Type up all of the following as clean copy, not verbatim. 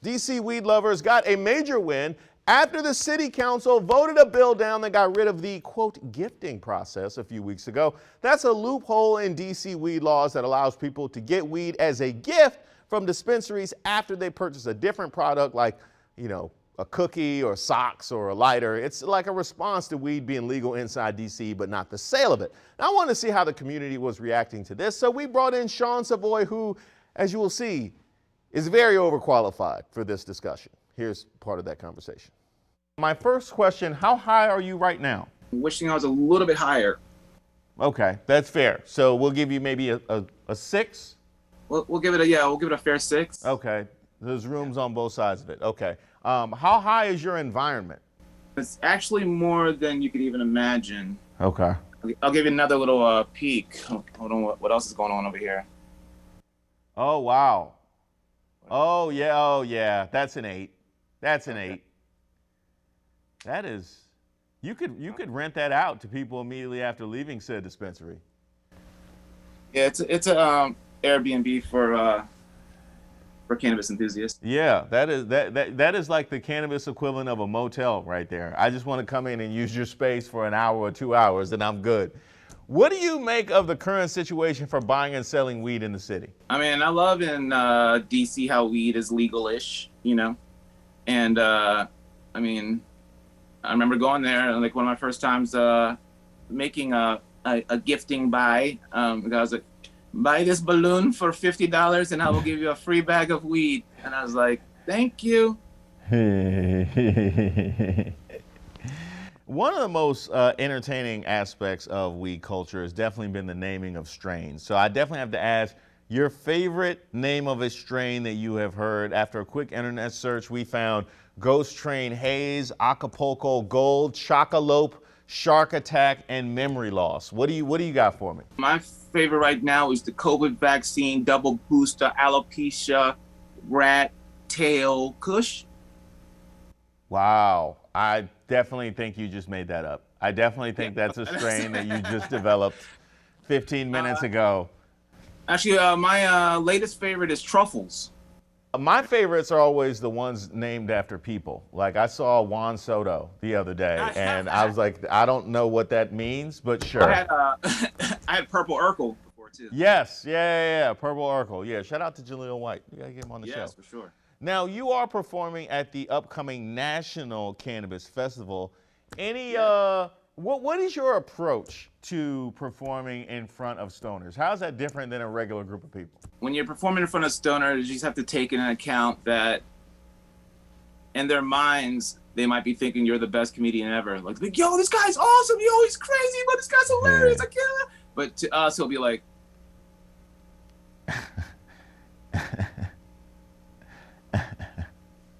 DC weed lovers got a major win after the city council voted a bill down that got rid of the, quote, gifting process a few weeks ago. That's a loophole in DC weed laws that allows people to get weed as a gift from dispensaries after they purchase a different product like, a cookie or socks or a lighter. It's like a response to weed being legal inside DC, but not the sale of it. Now, I want to see how the community was reacting to this, so we brought in Sean Savoy, who, as you will see, is very overqualified for this discussion. Here's part of that conversation. My first question, how high are you right now? Wishing I was a little bit higher. Okay, that's fair. So we'll give you maybe a 6? We'll give it a fair 6. Okay, there's rooms on both sides of it. Okay. How high is your environment? It's actually more than you could even imagine. Okay. I'll give you another little peek. Hold on, what else is going on over here? Oh, wow. Oh, yeah, that's an 8. That's an 8. That is, you could rent that out to people immediately after leaving said dispensary. Yeah, it's a Airbnb for cannabis enthusiasts. Yeah, that is like the cannabis equivalent of a motel right there. I just want to come in and use your space for an hour or 2 hours and I'm good. What do you make of the current situation for buying and selling weed in the city? I mean, I love in DC how weed is legal-ish, and I mean, I remember going there and like one of my first times making a gifting buy. The guy was like, buy this balloon for $50 and I will give you a free bag of weed. And I was like, thank you. One of the most entertaining aspects of weed culture has definitely been the naming of strains. So I definitely have to ask your favorite name of a strain that you have heard. After a quick internet search, we found Ghost Train Haze, Acapulco Gold, Chocolope, Shark Attack, and Memory Loss. What do you got for me? My favorite right now is the COVID vaccine, double booster, alopecia, rat tail kush. Wow. I definitely think you just made that up. I definitely think that's a strain that you just developed 15 minutes ago. Actually, my latest favorite is truffles. My favorites are always the ones named after people. Like I saw Juan Soto the other day, and I was like, I don't know what that means, but sure. I had Purple Urkel before too. Yes, yeah, Purple Urkel. Yeah, shout out to Jaleel White. You gotta get him on the show. Yes, for sure. Now you are performing at the upcoming National Cannabis Festival. What is your approach to performing in front of stoners? How is that different than a regular group of people? When you're performing in front of stoners, you just have to take into account that in their minds, they might be thinking you're the best comedian ever. Like, yo, this guy's awesome. Yo, he's crazy, but this guy's hilarious. I can't. But to us, he'll be like,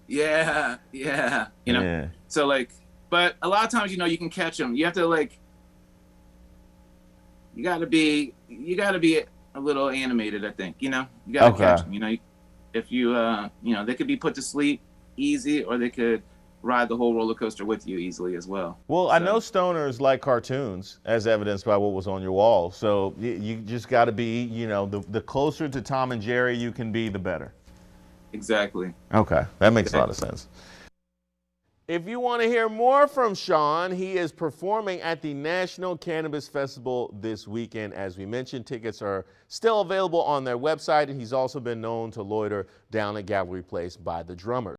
yeah. Yeah. So like, but a lot of times, you can catch them. You have to like, you gotta be a little animated, I think. You gotta catch them. If you, they could be put to sleep easy, or they could ride the whole roller coaster with you easily as well. Well, I know stoners like cartoons, as evidenced by what was on your wall. So you just got to be, the closer to Tom and Jerry you can be, the better. Exactly. Okay, that makes a lot of sense. If you want to hear more from Sean, he is performing at the National Cannabis Festival this weekend. As we mentioned, tickets are still available on their website, and he's also been known to loiter down at Gallery Place by the Drummers.